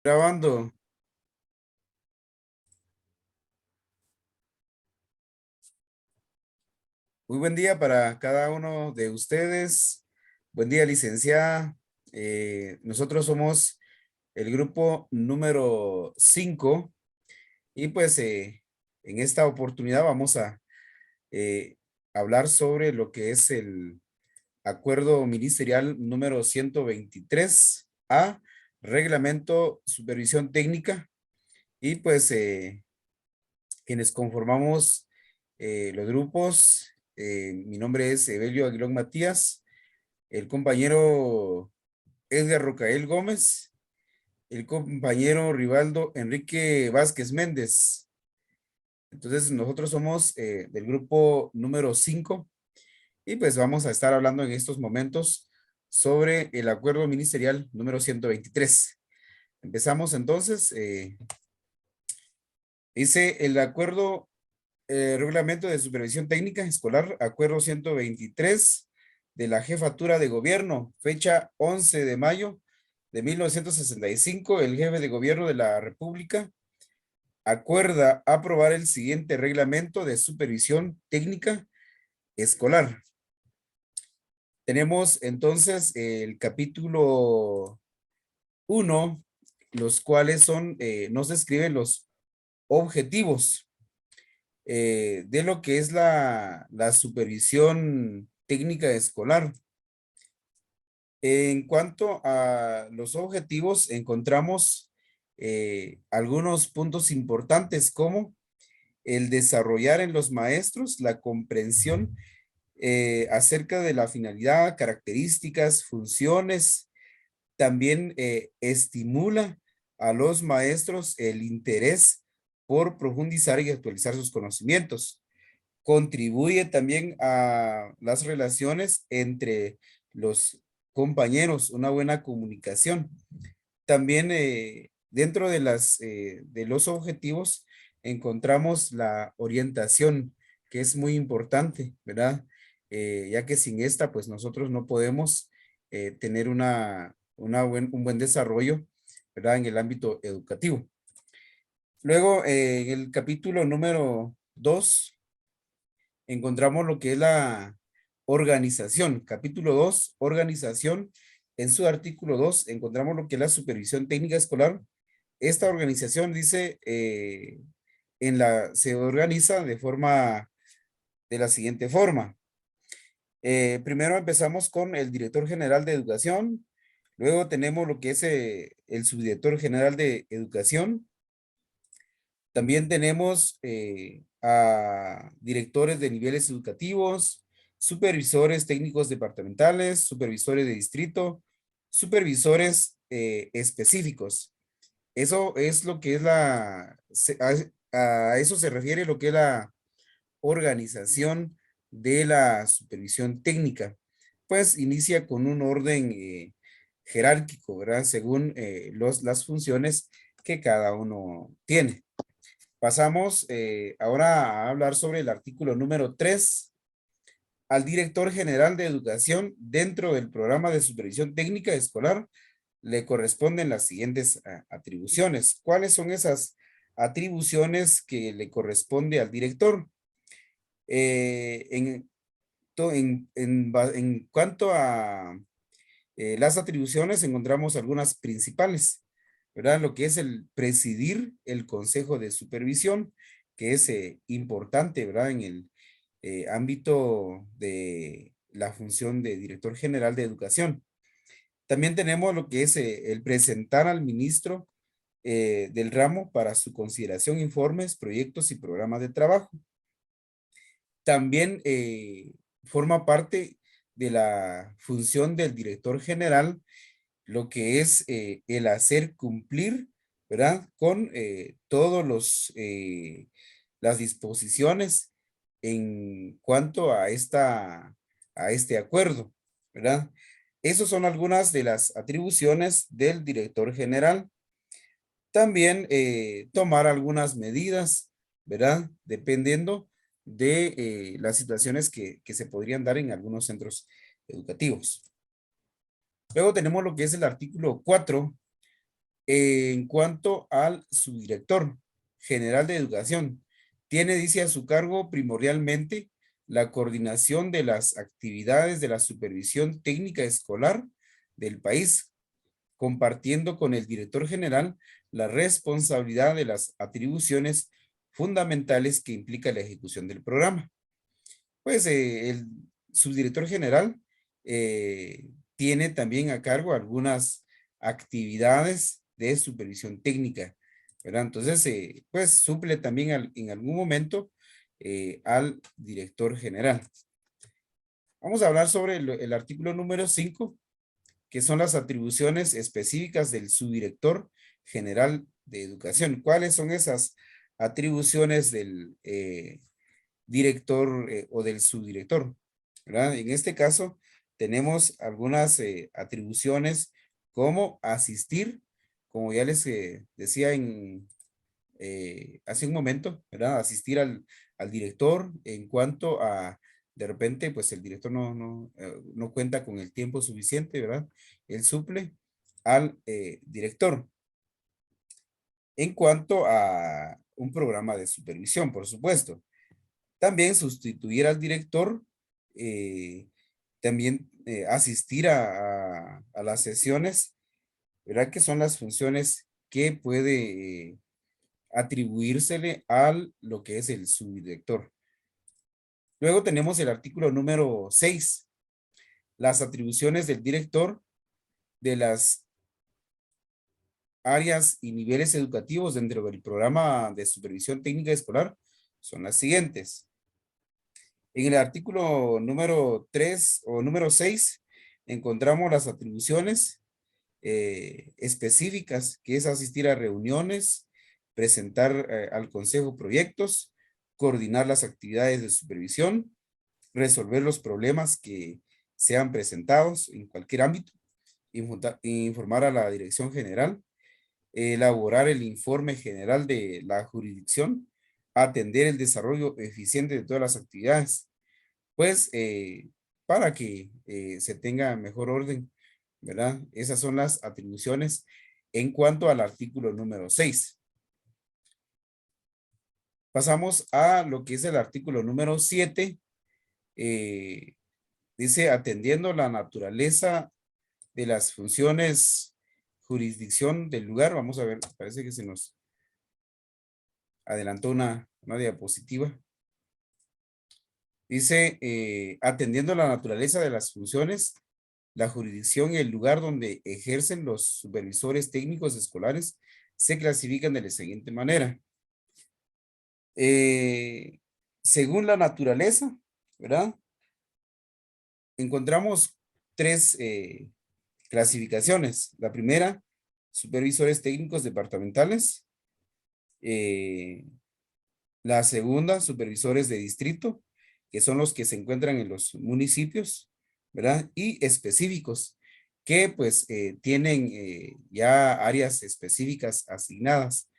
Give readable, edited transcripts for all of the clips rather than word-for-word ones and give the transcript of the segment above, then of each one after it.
Grabando. Muy buen día para cada uno de ustedes. Buen día, licenciada. Nosotros somos el grupo número 5 y pues en esta oportunidad vamos a eh, hablar sobre lo que es el acuerdo ministerial número 123A, reglamento supervisión técnica y pues quienes conformamos los grupos. Mi nombre es Evelio Aguilón Matías, el compañero Edgar Rocael Gómez, el compañero Rivaldo Enrique Vázquez Méndez. Entonces, nosotros somos del grupo número 5 y pues vamos a estar hablando en estos momentos sobre el acuerdo ministerial número 123. Empezamos entonces. Dice el acuerdo reglamento de supervisión técnica escolar, acuerdo 123 de la jefatura de gobierno, fecha 11 de mayo de 1965. El jefe de gobierno de la República acuerda aprobar el siguiente reglamento de supervisión técnica escolar. Tenemos entonces el capítulo 1, los cuales son, nos describen los objetivos de lo que es la supervisión técnica escolar. En cuanto a los objetivos, encontramos algunos puntos importantes como el desarrollar en los maestros la comprensión acerca de la finalidad, características, funciones. También estimula a los maestros el interés por profundizar y actualizar sus conocimientos. Contribuye también a las relaciones entre los compañeros, una buena comunicación. También dentro de de los objetivos encontramos la orientación, que es muy importante, ¿verdad? Ya que sin esta, pues nosotros no podemos tener un buen desarrollo, ¿verdad? En el ámbito educativo. Luego, en el capítulo número 2 encontramos lo que es la organización. Capítulo 2, organización. En su artículo 2 encontramos lo que es la supervisión técnica escolar. Esta organización dice, se organiza de la siguiente forma. Primero empezamos con el director general de educación. Luego tenemos lo que es el subdirector general de educación. También tenemos a directores de niveles educativos, supervisores técnicos departamentales, supervisores de distrito, supervisores específicos. Eso es lo que es a eso se refiere lo que es la organización de la supervisión técnica. Pues inicia con un orden jerárquico, ¿verdad? Según las funciones que cada uno tiene. Pasamos ahora a hablar sobre el artículo número 3. Al director general de educación dentro del programa de supervisión técnica escolar le corresponden las siguientes atribuciones. ¿Cuáles son esas atribuciones que le corresponde al director? En cuanto a las atribuciones, encontramos algunas principales, ¿verdad? Lo que es el presidir el Consejo de Supervisión, que es importante, ¿verdad? En el ámbito de la función de director general de educación. También tenemos lo que es el presentar al ministro del ramo para su consideración informes, proyectos y programas de trabajo. También forma parte de la función del director general lo que es el hacer cumplir, ¿verdad? Con todos las disposiciones en cuanto a a este acuerdo, ¿verdad? Esas son algunas de las atribuciones del director general. También tomar algunas medidas, ¿verdad? Dependiendo de las situaciones que se podrían dar en algunos centros educativos. Luego tenemos lo que es el artículo 4. En cuanto al subdirector general de educación, tiene, dice, a su cargo primordialmente la coordinación de las actividades de la supervisión técnica escolar del país, compartiendo con el director general la responsabilidad de las atribuciones fundamentales que implica la ejecución del programa. Pues el subdirector general tiene también a cargo algunas actividades de supervisión técnica, ¿verdad? Entonces, pues suple también en algún momento al director general. Vamos a hablar sobre el artículo número 5, que son las atribuciones específicas del subdirector general de educación. ¿Cuáles son esas atribuciones del director o del subdirector? ¿Verdad? En este caso, tenemos algunas atribuciones como asistir, como ya les decía hace un momento, ¿verdad? Asistir al director en cuanto a, de repente, pues el director no cuenta con el tiempo suficiente, ¿verdad? Él suple al director. En cuanto a un programa de supervisión, por supuesto. También sustituir al director, eh, también asistir a las sesiones, ¿verdad? Que son las funciones que puede atribuírsele al lo que es el subdirector. Luego tenemos el artículo número 6, las atribuciones del director de las áreas y niveles educativos dentro del programa de supervisión técnica escolar son las siguientes. En el artículo número 3 o número 6 encontramos las atribuciones específicas, que es asistir a reuniones, presentar al consejo proyectos, coordinar las actividades de supervisión, resolver los problemas que sean presentados en cualquier ámbito, informar a la dirección general, elaborar el informe general de la jurisdicción, atender el desarrollo eficiente de todas las actividades, pues para que se tenga mejor orden, ¿verdad? Esas son las atribuciones en cuanto al artículo número 6. Pasamos a lo que es el artículo número 7. Dice, atendiendo la naturaleza de las funciones jurisdicción del lugar. Vamos a ver, parece que se nos adelantó una diapositiva. Dice, atendiendo la naturaleza de las funciones, la jurisdicción y el lugar donde ejercen los supervisores técnicos escolares se clasifican de la siguiente manera. Eh, Según la naturaleza, ¿verdad? Encontramos tres clasificaciones. La primera, supervisores técnicos departamentales. La segunda, supervisores de distrito, que son los que se encuentran en los municipios, ¿verdad? Y específicos, que pues tienen ya áreas específicas asignadas,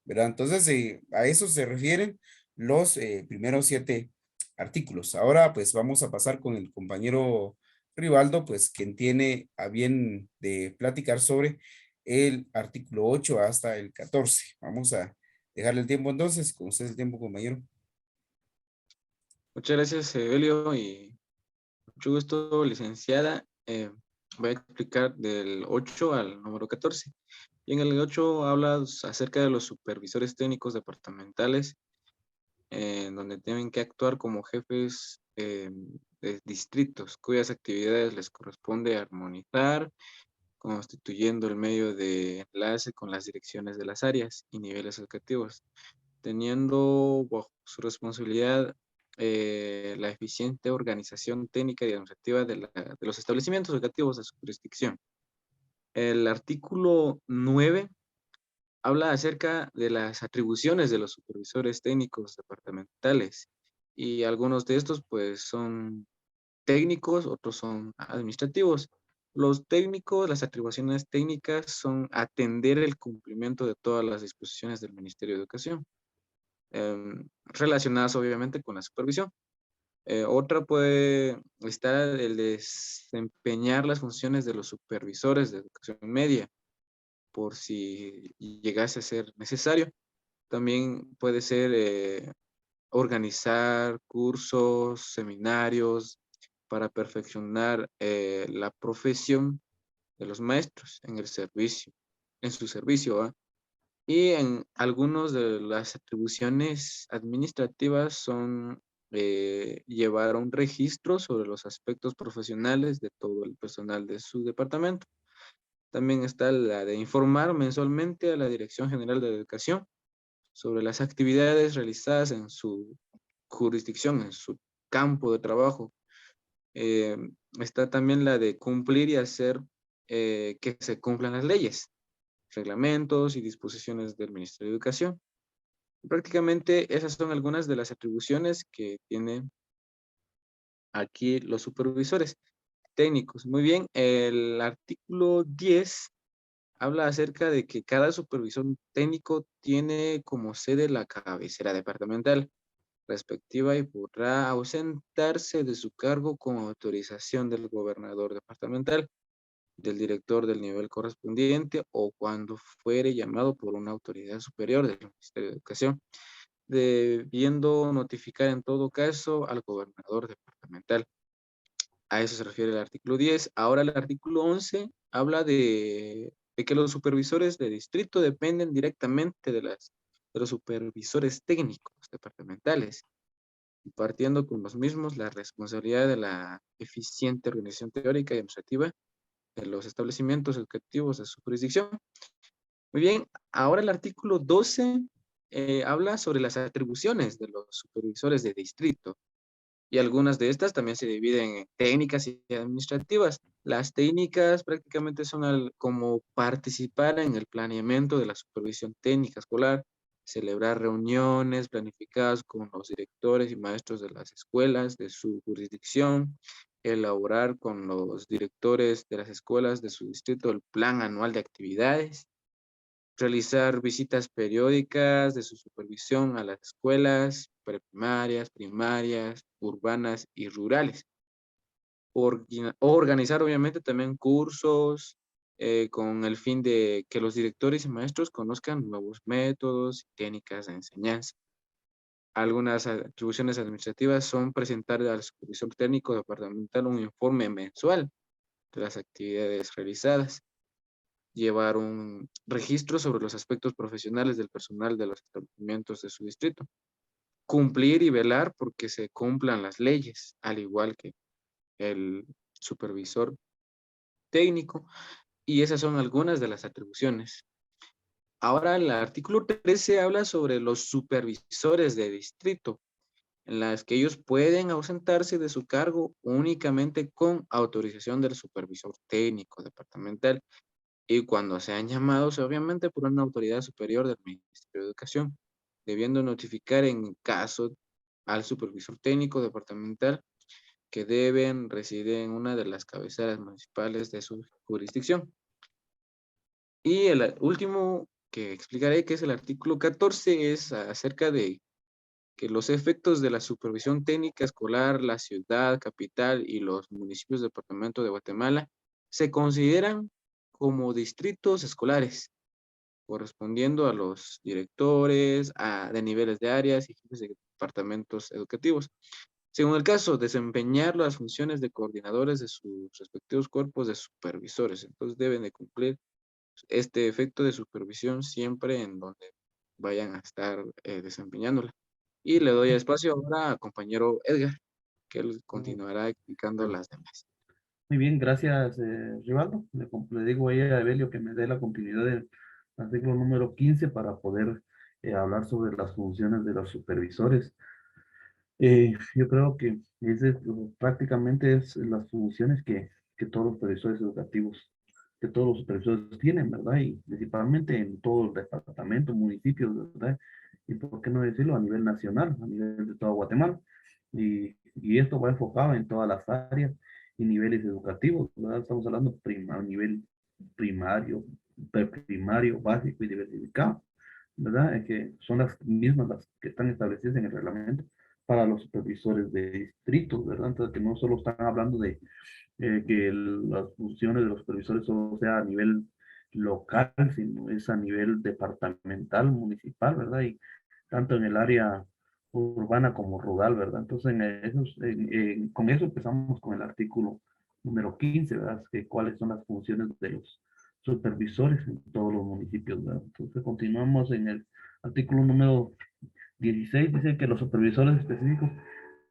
¿verdad? Entonces, a eso se refieren los primeros 7 artículos. Ahora, pues vamos a pasar con el compañero Rivaldo, pues quien tiene a bien de platicar sobre el artículo 8 hasta el 14. Vamos a dejarle el tiempo entonces, con usted el tiempo, compañero. Muchas gracias, Evelio, y mucho gusto, licenciada. Voy a explicar del 8 al número 14. Y en el 8 habla acerca de los supervisores técnicos departamentales, donde tienen que actuar como jefes de distritos, cuyas actividades les corresponde armonizar, constituyendo el medio de enlace con las direcciones de las áreas y niveles educativos, teniendo bajo su responsabilidad la eficiente organización técnica y administrativa de los establecimientos educativos de su jurisdicción. El artículo 9 habla acerca de las atribuciones de los supervisores técnicos departamentales, y algunos de estos pues son técnicos, otros son administrativos. Los técnicos, las atribuciones técnicas son atender el cumplimiento de todas las disposiciones del Ministerio de Educación, relacionadas obviamente con la supervisión. Otra puede estar el desempeñar las funciones de los supervisores de educación media, por si llegase a ser necesario. También puede ser organizar cursos, seminarios para perfeccionar la profesión de los maestros en el servicio, en su servicio, ¿va? Y en algunas de las atribuciones administrativas son llevar un registro sobre los aspectos profesionales de todo el personal de su departamento. También está la de informar mensualmente a la Dirección General de Educación sobre las actividades realizadas en su jurisdicción, en su campo de trabajo. Eh, Está también la de cumplir y hacer que se cumplan las leyes, reglamentos y disposiciones del Ministerio de Educación. Prácticamente esas son algunas de las atribuciones que tienen aquí los supervisores técnicos. Muy bien, el artículo 10 habla acerca de que cada supervisor técnico tiene como sede la cabecera departamental respectiva y podrá ausentarse de su cargo con autorización del gobernador departamental, del director del nivel correspondiente o cuando fuere llamado por una autoridad superior del Ministerio de Educación, debiendo notificar en todo caso al gobernador departamental. A eso se refiere el artículo 10. Ahora el artículo 11 habla de que los supervisores de distrito dependen directamente de los supervisores técnicos departamentales, partiendo con los mismos la responsabilidad de la eficiente organización teórica y administrativa de los establecimientos educativos de su jurisdicción. Muy bien, ahora el artículo 12 habla sobre las atribuciones de los supervisores de distrito y algunas de estas también se dividen en técnicas y administrativas. Las técnicas prácticamente son como participar en el planeamiento de la supervisión técnica escolar, celebrar reuniones planificadas con los directores y maestros de las escuelas de su jurisdicción, elaborar con los directores de las escuelas de su distrito el plan anual de actividades, realizar visitas periódicas de su supervisión a las escuelas preprimarias, primarias, urbanas y rurales. Organizar obviamente también cursos con el fin de que los directores y maestros conozcan nuevos métodos y técnicas de enseñanza. Algunas atribuciones administrativas son presentar al supervisor técnico departamental un informe mensual de las actividades realizadas, llevar un registro sobre los aspectos profesionales del personal de los establecimientos de su distrito, cumplir y velar porque se cumplan las leyes, al igual que el supervisor técnico, y esas son algunas de las atribuciones. Ahora el artículo 13 habla sobre los supervisores de distrito, en las que ellos pueden ausentarse de su cargo únicamente con autorización del supervisor técnico departamental y cuando sean llamados, obviamente, por una autoridad superior del Ministerio de Educación, debiendo notificar en caso al supervisor técnico departamental que deben residir en una de las cabeceras municipales de su jurisdicción. Y el último que explicaré, que es el artículo 14, es acerca de que los efectos de la supervisión técnica escolar, la ciudad, capital y los municipios del departamento de Guatemala se consideran como distritos escolares, correspondiendo a los directores de niveles de áreas y jefes de departamentos educativos. Según el caso, desempeñar las funciones de coordinadores de sus respectivos cuerpos de supervisores. Entonces deben de cumplir este efecto de supervisión siempre en donde vayan a estar desempeñándola. Y le doy espacio ahora al compañero Edgar, que él continuará explicando las demás. Muy bien, gracias, Rivaldo. Le digo ahí a Evelio que me dé la continuidad del artículo número 15 para poder hablar sobre las funciones de los supervisores. Yo creo que prácticamente es las funciones que todos los supervisores educativos, que todos los supervisores tienen, ¿verdad? Y principalmente en todo el departamento, municipios, ¿verdad? Y por qué no decirlo a nivel nacional, a nivel de toda Guatemala. Y esto va enfocado en todas las áreas y niveles educativos, ¿verdad? Estamos hablando a nivel primario, preprimario, básico y diversificado, ¿verdad? Que son las mismas las que están establecidas en el reglamento para los supervisores de distritos, ¿verdad? Entonces, que no solo están hablando de que las funciones de los supervisores solo sea a nivel local, sino es a nivel departamental, municipal, ¿verdad? Y tanto en el área urbana como rural, ¿verdad? Entonces, con eso empezamos con el artículo número 15, ¿verdad? Que cuáles son las funciones de los supervisores en todos los municipios, ¿verdad? Entonces, continuamos en el artículo número 16, dice que los supervisores específicos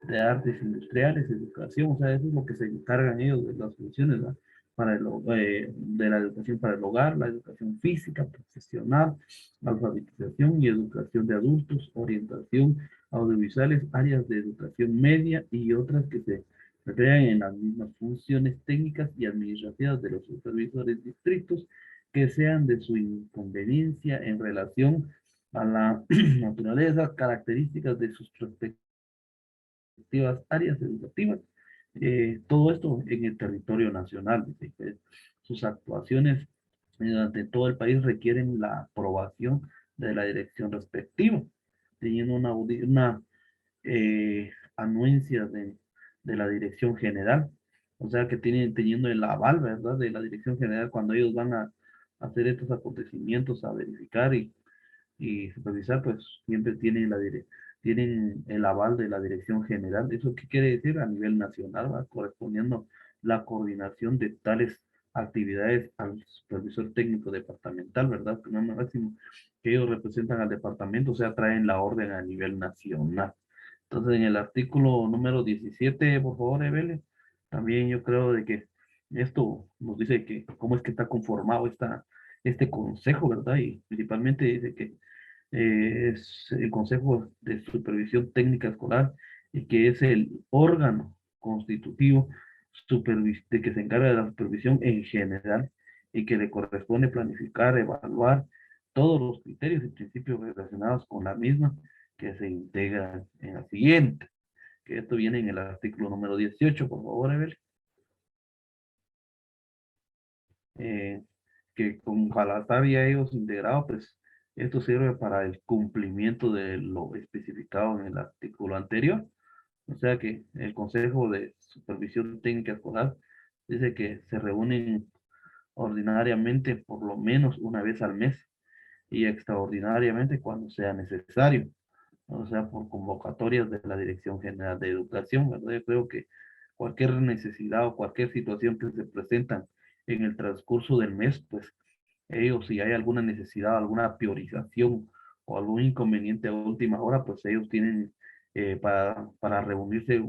de artes industriales, educación, o sea, eso es lo que se encargan ellos de las funciones, ¿verdad? De la educación para el hogar, la educación física, profesional, alfabetización y educación de adultos, orientación, audiovisuales, áreas de educación media y otras que se recrean en las mismas funciones técnicas y administrativas de los supervisores distritos que sean de su inconveniencia en relación a la naturaleza, características de sus respectivas áreas educativas, todo esto en el territorio nacional. Dice que sus actuaciones durante todo el país requieren la aprobación de la dirección respectiva, teniendo una anuencia de la dirección general, o sea que teniendo el aval, ¿verdad?, de la dirección general cuando ellos van a hacer estos acontecimientos, a verificar y supervisar, pues siempre tienen el aval de la dirección general. ¿Eso qué quiere decir? A nivel nacional, ¿va? Correspondiendo la coordinación de tales actividades al supervisor técnico departamental, ¿verdad? Que no es máximo que ellos representan al departamento, o sea, traen la orden a nivel nacional. Entonces, en el artículo número 17, por favor, Evele, también yo creo de que esto nos dice que cómo es que está conformado este consejo, ¿verdad? Y principalmente dice que es el Consejo de Supervisión Técnica Escolar y que es el órgano constitutivo de que se encarga de la supervisión en general y que le corresponde planificar, evaluar todos los criterios y principios relacionados con la misma que se integran en la siguiente, que esto viene en el artículo número 18, por favor, Evel. Eh, que con Jalatar ya ellos integrados, pues esto sirve para el cumplimiento de lo especificado en el artículo anterior. O sea que el Consejo de Supervisión Técnica Escolar dice que se reúnen ordinariamente por lo menos una vez al mes y extraordinariamente cuando sea necesario, o sea, por convocatorias de la Dirección General de Educación, ¿verdad? Yo creo que cualquier necesidad o cualquier situación que se presenta en el transcurso del mes, pues ellos, si hay alguna necesidad, alguna priorización o algún inconveniente a última hora, pues ellos tienen para reunirse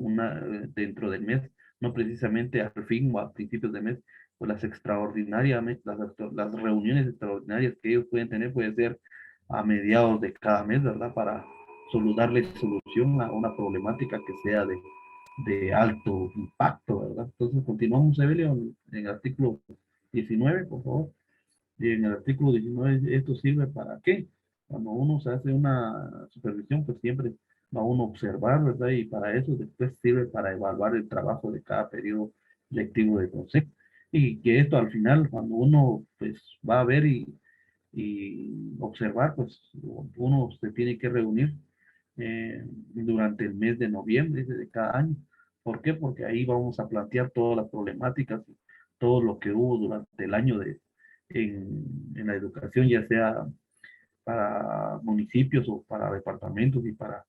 dentro del mes, no precisamente al fin o a principios de mes, pues las extraordinariamente, las reuniones extraordinarias que ellos pueden tener puede ser a mediados de cada mes, ¿verdad? Para darle solución a una problemática que sea de alto impacto, ¿verdad? Entonces, continuamos, Evelio, en el artículo 19, por favor. Y en el artículo 19, ¿esto sirve para qué? Cuando uno se hace una supervisión, pues siempre va uno a observar, ¿verdad? Y para eso después sirve para evaluar el trabajo de cada periodo lectivo del consejo. Y que esto al final, cuando uno pues va a ver y observar, pues uno se tiene que reunir durante el mes de noviembre de cada año. ¿Por qué? Porque ahí vamos a plantear todas las problemáticas, todo lo que hubo durante el año en la educación, ya sea para municipios o para departamentos y para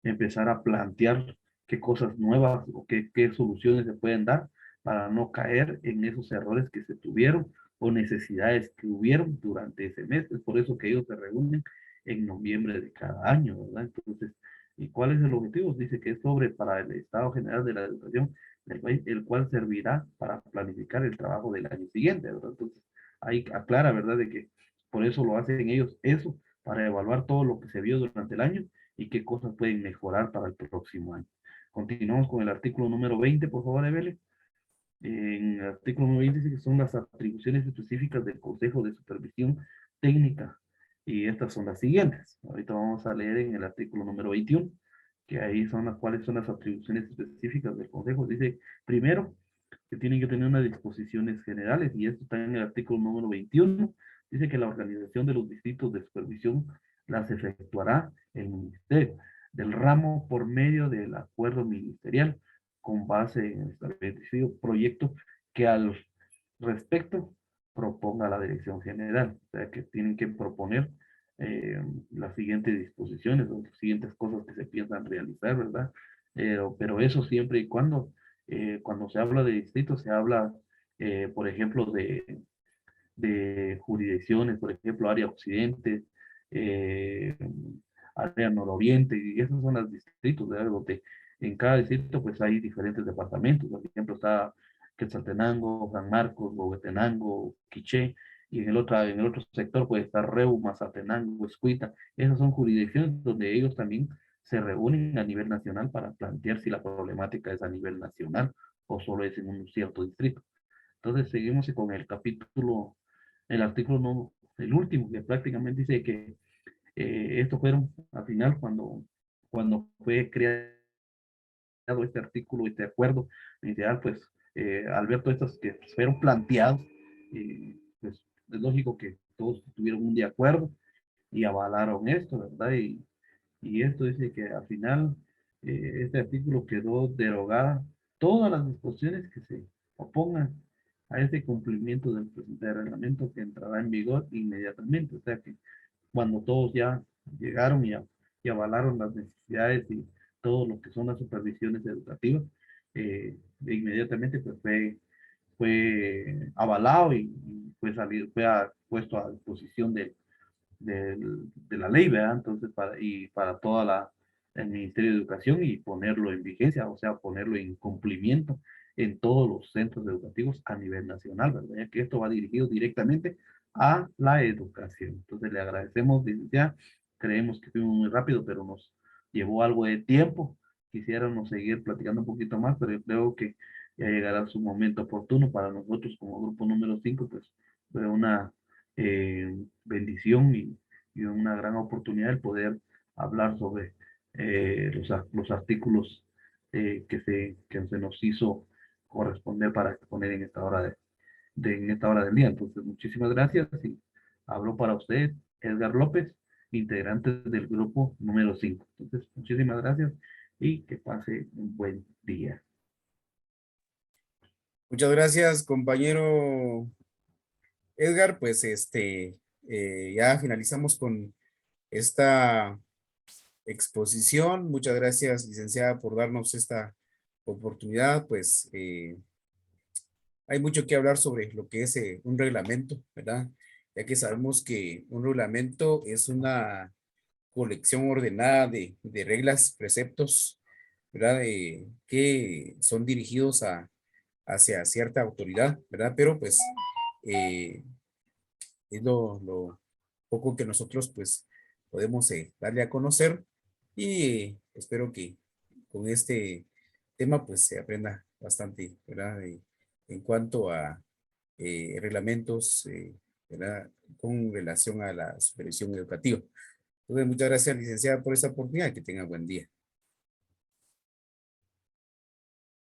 empezar a plantear qué cosas nuevas o qué soluciones se pueden dar para no caer en esos errores que se tuvieron o necesidades que hubieron durante ese mes. Es por eso que ellos se reúnen en noviembre de cada año, ¿verdad? Entonces, ¿y cuál es el objetivo? Dice que es sobre para el Estado General de la Educación del país, el cual servirá para planificar el trabajo del año siguiente, ¿verdad? Entonces, ahí aclara, ¿verdad? De que por eso lo hacen ellos, eso, para evaluar todo lo que se vio durante el año y qué cosas pueden mejorar para el próximo año. Continuamos con el artículo número 20, por favor, Evele. En el artículo número 20 dice que son las atribuciones específicas del Consejo de Supervisión Técnica y estas son las siguientes. Ahorita vamos a leer en el artículo número 21, que ahí son las cuales son las atribuciones específicas del Consejo. Dice, primero, que tienen que tener unas disposiciones generales y esto está en el artículo número 21. Dice que la organización de los distritos de supervisión las efectuará el ministerio del ramo por medio del acuerdo ministerial con base en el establecido proyecto que al respecto proponga la dirección general. O sea, que tienen que proponer las siguientes disposiciones o las siguientes cosas que se piensan realizar, ¿verdad? Pero eso siempre y cuando se habla de distritos, se habla, por ejemplo, de jurisdicciones, por ejemplo, área occidente, eh, área nororiente, y esos son los distritos, ¿verdad? Donde en cada distrito pues hay diferentes departamentos. Por ejemplo, está Quetzaltenango, San Marcos, Huehuetenango, Quiché, y en el otro sector puede estar Reu, Mazatenango, Escuita. Esas son jurisdicciones donde ellos también se reúnen a nivel nacional para plantear si la problemática es a nivel nacional o solo es en un cierto distrito. Entonces seguimos con el capítulo, el artículo no, el último, que prácticamente dice que estos fueron al final cuando fue creado este artículo, este acuerdo inicial, pues al ver todas estas que fueron planteados, pues es lógico que todos tuvieron un de acuerdo y avalaron esto, ¿verdad? Y esto dice que al final este artículo quedó derogada todas las disposiciones que se opongan a este cumplimiento del presente reglamento, que entrará en vigor inmediatamente. O sea que cuando todos ya llegaron y avalaron las necesidades y todo lo que son las supervisiones educativas, inmediatamente pues fue avalado y puesto a disposición de la ley, ¿verdad? Entonces, para toda el Ministerio de Educación y ponerlo en vigencia, o sea, ponerlo en cumplimiento en todos los centros educativos a nivel nacional, ¿verdad? Ya que esto va dirigido directamente a la educación. Entonces, le agradecemos, licenciada. Creemos que fuimos muy rápido, pero nos llevó algo de tiempo. Quisiéramos seguir platicando un poquito más, pero yo creo que ya llegará su momento oportuno para nosotros como grupo número 5, pues fue una bendición y una gran oportunidad el poder hablar sobre los artículos que se nos hizo corresponder para exponer en esta hora en esta hora del día. Entonces, muchísimas gracias y hablo para usted, Edgar López, integrante del grupo número 5. Entonces, muchísimas gracias y que pase un buen día. Muchas gracias, compañero Edgar. Pues ya finalizamos con esta exposición. Muchas gracias, licenciada, por darnos esta oportunidad. Pues hay mucho que hablar sobre lo que es un reglamento, ¿verdad? Ya que sabemos que un reglamento es una colección ordenada de reglas, preceptos, ¿verdad? Que son dirigidos hacia cierta autoridad, ¿verdad? Pero pues eh, es lo poco que nosotros pues podemos darle a conocer y espero que con este tema pues se aprenda bastante, ¿verdad? En cuanto a reglamentos, ¿verdad? Con relación a la supervisión educativa. Entonces, muchas gracias, licenciada, por esta oportunidad. Que tenga buen día.